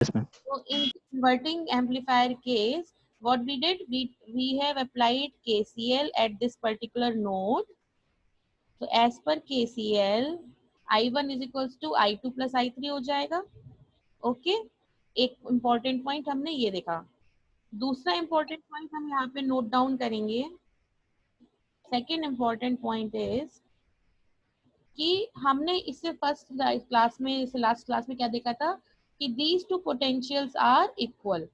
Yes, ma'am. So in inverting amplifier case, what we did, we have applied KCL at this particular node. So as per KCL, I1 is equals to I2 plus I3 हो जाएगा. Okay, एक important point हमने ये देखा. दूसरा important point हम यहाँ पे नोट डाउन करेंगे. सेकेंड इम्पॉर्टेंट पॉइंट इज कि हमने इससे फर्स्ट क्लास में, इससे लास्ट क्लास में क्या देखा था कि these two potentials are equal.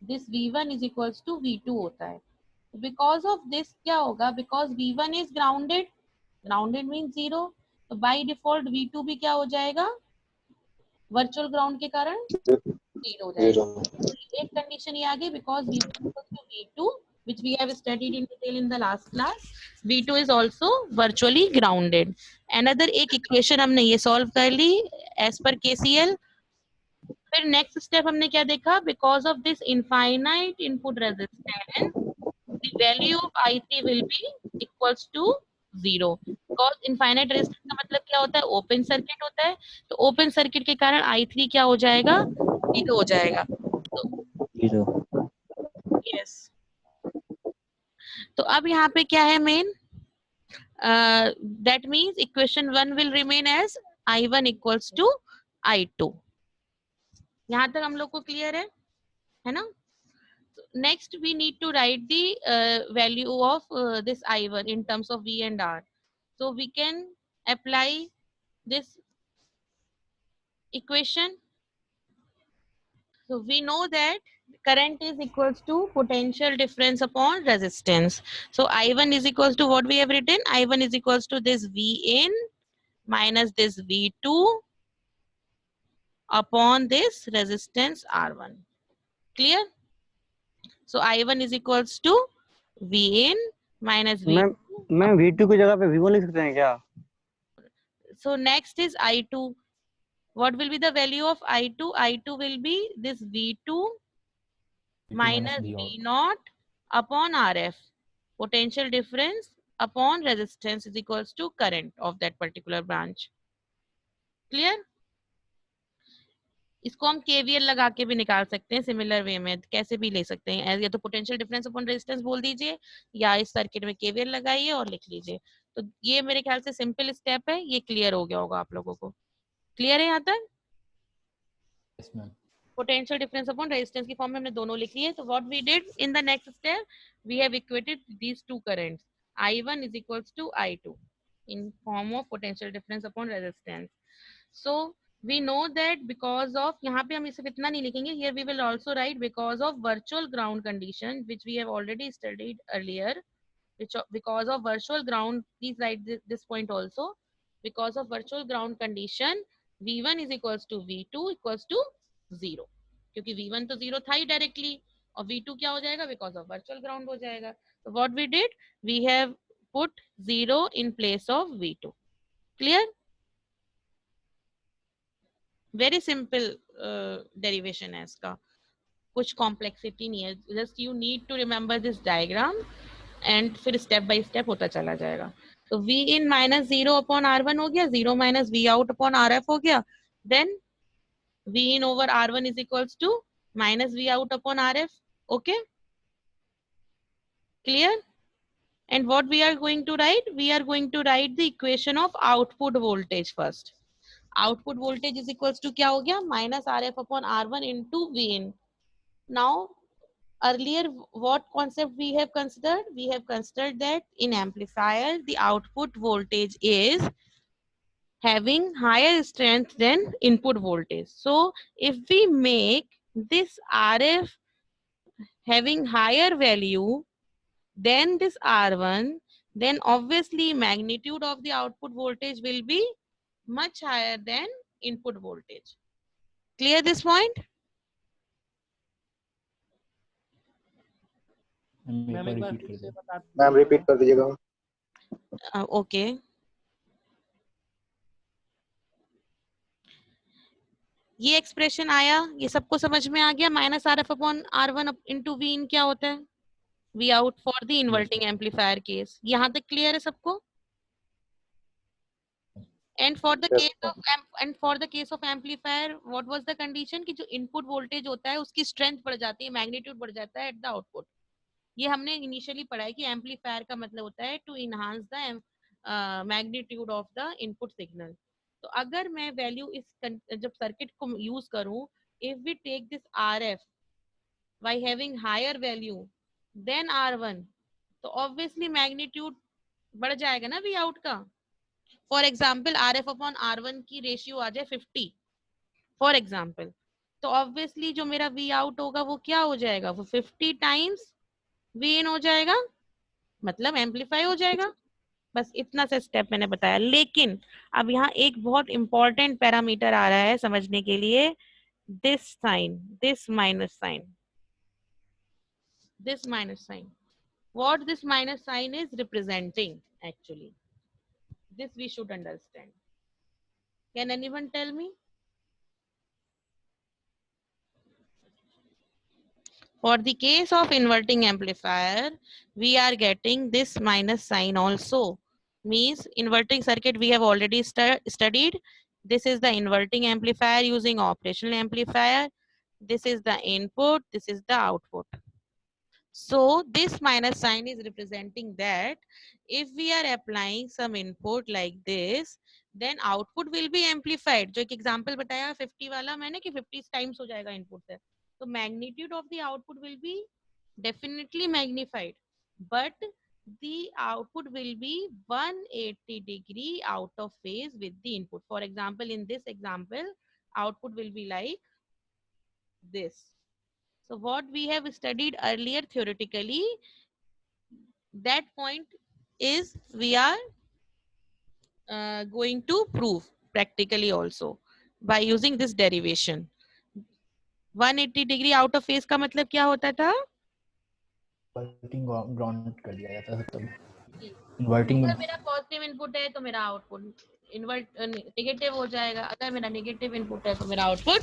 This V1 is equals to V2 होता है. बिकॉज ऑफ दिस क्या होगा, because V1 is grounded, grounded mean zero, तो बाय डिफॉल्ट V2 भी क्या हो जाएगा, वर्चुअल ग्राउंड के कारण जीरो हो जाएगा. तो एक कंडीशन ये आ गई, because V1 equals to V2 which we have studied in detail in the last class, V2 is also virtually grounded. Another एक इक्वेशन हमने ये सॉल्व कर ली as per KCL. फिर नेक्स्ट स्टेप हमने क्या देखा, because of this infinite input resistance the value of I3 will be equals to 0. Because infinite resistance का मतलब क्या होता है, ओपन सर्किट होता है. तो ओपन सर्किट के कारण I3 क्या हो जाएगा, 0 हो जाएगा. तो 0. यस, तो अब यहाँ पे क्या है main, that means equation 1 will remain as I1 equals to I2. यहाँ तक हम लोग को क्लियर है ना. Next we need to write the value of this I1 in terms of V and R. So we can apply this equation. So we know that current is equals to potential difference upon resistance. So I1 is equals to what we have written, I1 is equals to this Vin minus this V2 upon this resistance R1. Clear? So I1 is equals to Vin minus V2. Ma'am V2 की जगह पे V1 लिख सकते हैं क्या? So next is I2. What will be the value of I2? I2 will be this V2 minus V0 upon RF. Potential difference upon resistance is equals to current of that particular branch. Clear? इसको हम KVL लगा के भी निकाल सकते हैं similar way में, कैसे भी ले सकते हैं. या तो पोटेंशियल डिफरेंस अपॉन रेजिस्टेंस बोल दीजिए, या इस सर्किट में KVL लगाइए और लिख लीजिए. तो ये मेरे ख्याल से सिंपल स्टेप है, ये क्लियर हो गया होगा आप लोगों को. क्लियर है यहाँ तक? Yes, ma'am. Potential difference upon resistance की फॉर्म में हमने दोनों लिख लिए. तो what we did in the next step, we have equated these two currents, I1 is equals to I2 in form of potential difference upon resistance. So we know that because of, यहाँ पे हम सिर्फ इतना नहीं लिखेंगे, here we will also write because of virtual ground condition which we have already studied earlier, which because of virtual ground, please write this point also, because of virtual ground condition V1 is equals to V2 equals to 0, क्योंकि V1 तो 0 था ही directly, और V2 क्या हो जाएगा, because of virtual ground हो जाएगा. तो what we did, we have put 0 in place of V2. Clear? Very simple derivation है इसका, कुछ कॉम्प्लेक्सिटी नहीं है. Just you need to remember this diagram and फिर स्टेप बाय स्टेप होता चला जाएगा. तो V in minus 0 upon R1 हो गया, 0 minus V out upon RF हो गया, then V in over R1 is equals to minus V out upon RF. Okay? Clear? And what we are going to write? We are going to write the equation of output voltage first. Output voltage is equals to क्या हो गया? Minus RF upon R1 into V in. Now, earlier what concept we have considered? We have considered that in amplifier, the output voltage is having higher strength than input voltage. So if we make this RF having higher value than this R1, then obviously magnitude of the output voltage will be much higher than input voltage. Clear this point? Ma'am एक बार फिर से बता दीजिए. Ma'am repeat कर दीजिएगा. Okay. ये expression आया, ये सबको समझ में आ गया. Minus RF upon R1 into V इन क्या होता है, V out for the inverting amplifier case. यहाँ तक क्लियर है सबको? And for the case of amplifier what was the condition कि जो इनपुट वोल्टेज होता है उसकी स्ट्रेंथ बढ़ जाती है, मैग्नीट्यूड बढ़ जाता है एट द आउटपुट। ये हमने इनिशियली पढ़ा है कि एम्पलीफायर का मतलब होता है to enhance the magnitude of the input signal. तो अगर मैं वैल्यू जब सर्किट को यूज करूं, if we take this RF by having higher value than R1, तो obviously मैग्नीट्यूड बढ़ जाएगा ना V आउट का। For example RF upon R1 की रेशियो आ जाए 50 फॉर एग्जाम्पल, तो ऑब्वियसली जो मेरा V आउट होगा वो क्या हो जाएगा, वो 50 टाइम्स V इन हो जाएगा, मतलब एम्पलीफाई हो जाएगा। बस इतना सा स्टेप मैंने बताया। लेकिन अब यहाँ एक बहुत इंपॉर्टेंट पैरामीटर आ रहा है समझने के लिए, this sign, this minus sign, this minus sign. What this minus sign is representing actually, this we should understand. Can anyone tell me? For the case of inverting amplifier, we are getting this minus sign also. Means inverting circuit we have already studied. This is the inverting amplifier using operational amplifier. This is the input, this is the output. So this minus sign is representing that if we are applying some input like this, then output will be amplified. जो एक example बताया 50 वाला मैंने कि 50 times हो जाएगा input से, तो magnitude of the output will be definitely magnified, but the output will be 180 degree out of phase with the input. For example, in this example, output will be like this. So what we have studied earlier theoretically, that point is we are going to prove practically also by using this derivation. 180 degree out of phase का मतलब क्या होता था? Inverting ground कर दिया जाता है तब इन्वर्टिंग अगर मेरा पॉजिटिव इनपुट है तो मेरा आउटपुट इन्वर्ट नेगेटिव हो जाएगा, अगर मेरा नेगेटिव इनपुट है तो मेरा आउटपुट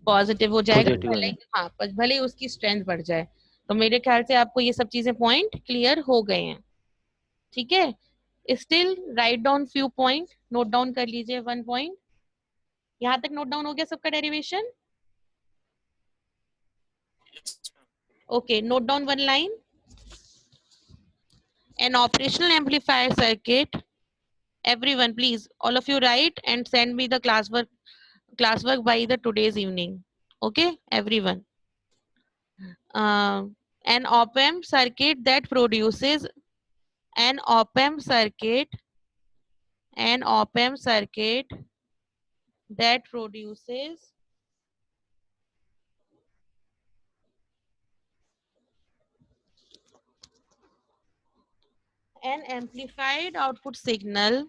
पॉजिटिव हो जाएगा, भले हाँ भले उसकी स्ट्रेंथ बढ़ जाए। तो मेरे ख्याल से आपको ये सब चीजें पॉइंट क्लियर हो गए हैं, ठीक है। Still write down few point, note down कर लीजिए 1 पॉइंट। यहाँ तक नोट डाउन हो गया सबका derivation? Okay, note down 1 line. An operational amplifier circuit, everyone please, all of you write and send me the classwork by the today's evening. Okay, everyone. An op-amp circuit that produces an op-amp circuit that produces an amplified output signal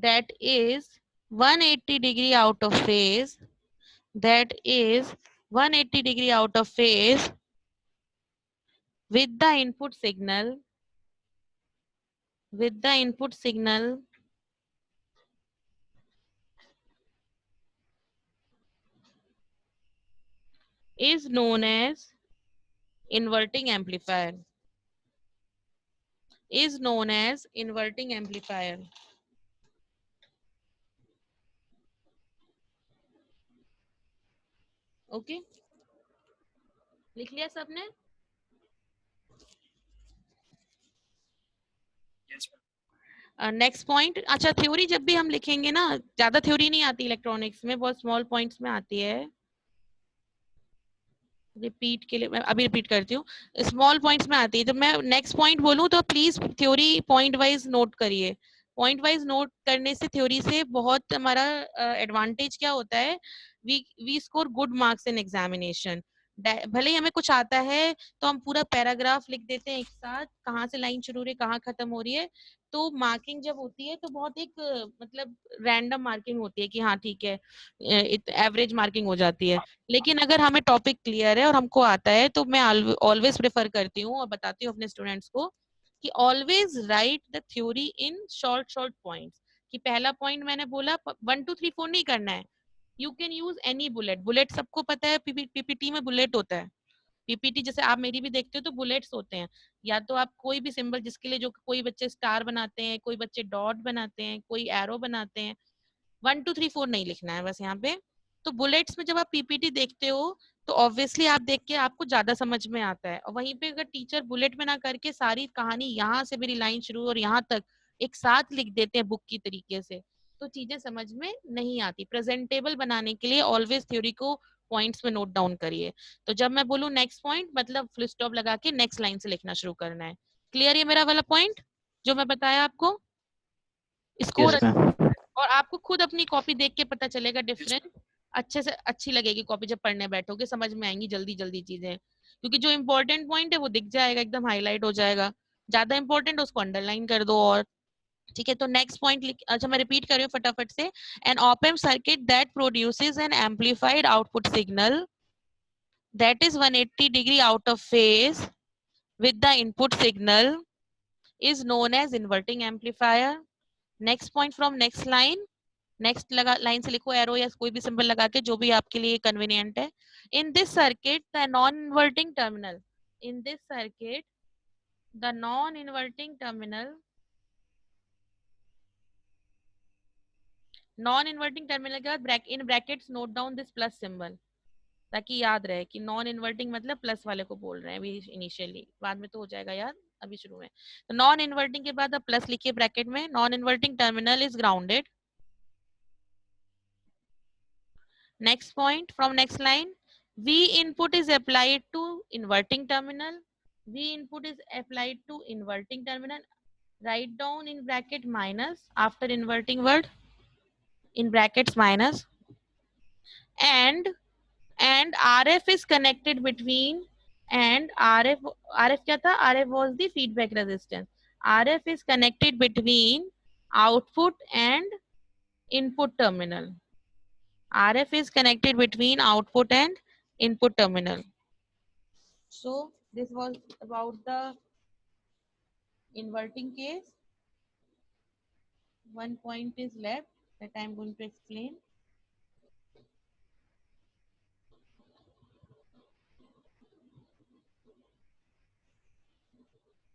that is 180 degree out of phase, that is 180 degree out of phase with the input signal, is known as inverting amplifier, is known as inverting amplifier. Okay, लिख लिया सबने? Next point. अच्छा, theory जब भी हम लिखेंगे ना, ज्यादा थ्योरी नहीं आती इलेक्ट्रॉनिक्स में, बहुत स्मॉल पॉइंट्स में आती है। रिपीट के लिए मैं अभी रिपीट करती हूँ, स्मॉल पॉइंट्स में आती है। जब मैं नेक्स्ट पॉइंट बोलूँ तो please theory point wise note करिए। पॉइंट वाइज नोट करने से थ्योरी से बहुत हमारा एडवांटेज क्या होता है, we score good marks in examination. भले ही हमें कुछ आता है तो हम पूरा पैराग्राफ लिख देते हैं एक साथ, कहाँ से लाइन शुरू हो रही है कहाँ खत्म हो रही है, तो मार्किंग जब होती है तो बहुत एक मतलब रैंडम मार्किंग होती है कि हाँ ठीक है, एवरेज मार्किंग हो जाती है। लेकिन अगर हमें टॉपिक क्लियर है और हमको आता है तो मैं ऑलवेज प्रेफर करती हूँ और बताती हूँ अपने स्टूडेंट्स को कि always right the theory in short points. कि पहला पॉइंट मैंने बोला 1 2 3 4 नहीं करना है, you can use any bullet. Bullet सबको पता है, पीपीटी में बुलेट होता है, पीपीटी जैसे आप मेरी भी देखते हो तो बुलेट्स होते हैं, या तो आप कोई भी सिंबल जिसके लिए, जो कोई बच्चे स्टार बनाते हैं, कोई बच्चे डॉट बनाते हैं, कोई एरो बनाते हैं, 1 2 3 4 नहीं लिखना है बस यहाँ पे। तो बुलेट्स में जब आप पीपीटी देखते हो तो ऑब्वियसली आप देख के आपको ज्यादा समझ में आता है, और वहीं पे अगर टीचर बुलेट में ना करके सारी कहानी यहाँ से मेरी लाइन शुरू और यहाँ तक एक साथ लिख देते हैं बुक की तरीके से, तो चीजें समझ में नहीं आती। प्रेजेंटेबल बनाने के लिए ऑलवेज थ्योरी को पॉइंट्स में नोट डाउन करिए। तो जब मैं बोलूँ नेक्स्ट पॉइंट, मतलब फुल स्टॉप लगा के नेक्स्ट लाइन से लिखना शुरू करना है। क्लियर ये मेरा वाला पॉइंट जो मैं बताया आपको? इसको यस मैम। और आपको खुद अपनी कॉपी देख के पता चलेगा डिफरेंस, अच्छे से अच्छी लगेगी कॉपी, जब पढ़ने बैठोगे समझ में आएंगी जल्दी जल्दी चीजें, क्योंकि जो इंपॉर्टेंट पॉइंट है वो दिख जाएगा, एकदम हाईलाइट हो जाएगा, ज्यादा इंपॉर्टेंट उसको अंडरलाइन कर दो। और ठीक है, तो नेक्स्ट पॉइंट, अच्छा मैं रिपीट कर रही हूँ फटाफट से। An op amp circuit that produces an amplified output signal that is 180 degree out of phase with the input signal is known as inverting amplifier. Next point from next line, next लगा line से लिखो arrow या कोई भी symbol लगा के, जो भी आपके लिए कन्वीनियंट है। In this circuit the non inverting terminal, in this circuit the non inverting terminal, non inverting terminal के बाद in brackets note down this plus symbol, ताकि याद रहे कि नॉन इन्वर्टिंग मतलब प्लस वाले को बोल रहे हैं अभी इनिशियली, बाद में तो हो जाएगा याद, अभी शुरू में। तो नॉन इन्वर्टिंग के बाद अब प्लस लिखिए ब्रैकेट में, non inverting terminal is grounded. Next point from next line, V input is applied to inverting terminal. V input is applied to inverting terminal. Write down in bracket minus after inverting word, in brackets minus, and RF is connected between, and RF क्या था? RF was the feedback resistance. RF is connected between output and input terminal. RF is connected between output and input terminal. So this was about the inverting case. One point is left that I am going to explain.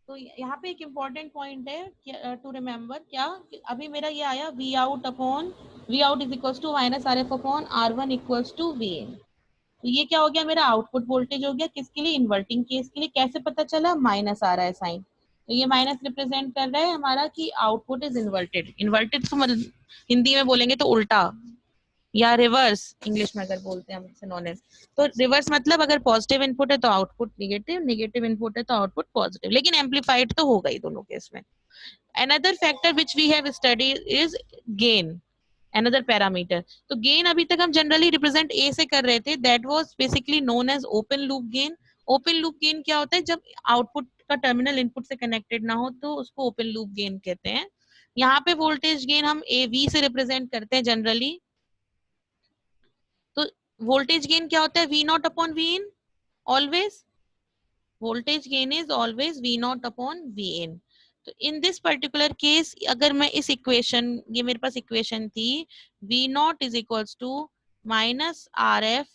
तो यहाँ पे एक important point है to remember, क्या कि अभी मेरा ये आया V out is equals to minus R F upon R one equals to V in. तो ये क्या हो गया, मेरा आउटपुट वोल्टेज हो गया किसके लिए? इन्वर्टिंग केस के लिए। कैसे पता चला? माइनस आ रहा है साइन, तो ये माइनस रिप्रेजेंट कर रहा है हमारा कि आउटपुट इज इन्वर्टेड। इन्वर्टेड तो मतलब हिंदी में बोलेंगे तो उल्टा या रिवर्स, इंग्लिश में अगर बोलते हैं हम सिनोनिम। तो रिवर्स मतलब अगर पॉजिटिव इनपुट है तो आउटपुट नेगेटिव, नेगेटिव इनपुट है तो आउटपुट पॉजिटिव, लेकिन एम्पलीफाइड तो होगा ही दोनों केस में। Another factor which we have studied is gain, another parameter. तो गेन अभी तक हम जनरली रिप्रेजेंट ए से कर रहे थे, that was basically known as open loop gain. Open loop gain क्या होता है? जब आउटपुट का टर्मिनल इनपुट से कनेक्टेड ना हो तो उसको ओपन लूप गेन कहते हैं। यहाँ पे वोल्टेज गेन हम ए वी से रिप्रेजेंट करते हैं जनरली। तो वोल्टेज गेन क्या होता है? V not upon V in, always voltage gain is always V not upon V in. तो इन दिस पर्टिकुलर केस अगर मैं इस इक्वेशन, ये मेरे पास इक्वेशन थी, V nought is equals to minus R F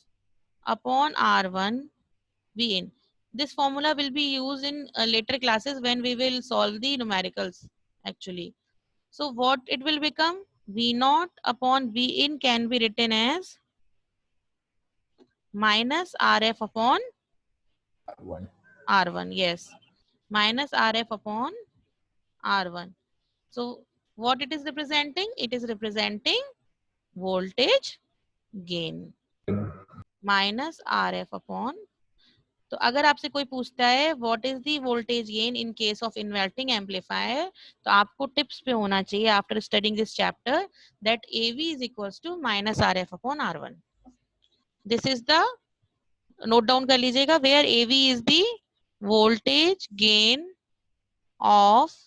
upon R one V in. This formula will be used in later classes when we will solve the numericals actually. So what it will become? V naught upon V in can be written as minus RF upon R1. Yes, minus RF upon R1. So what it is representing? It is representing voltage gain minus RF upon. तो अगर आपसे कोई पूछता है what is the voltage gain in case of inverting amplifier, तो आपको tips पे होना चाहिए after studying this chapter that AV is equals to minus RF upon R1. This is the, note down कर लीजिएगा, where AV is the voltage gain of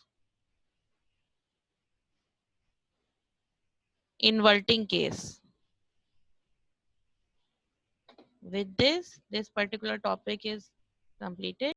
inverting case. With this particular topic is completed.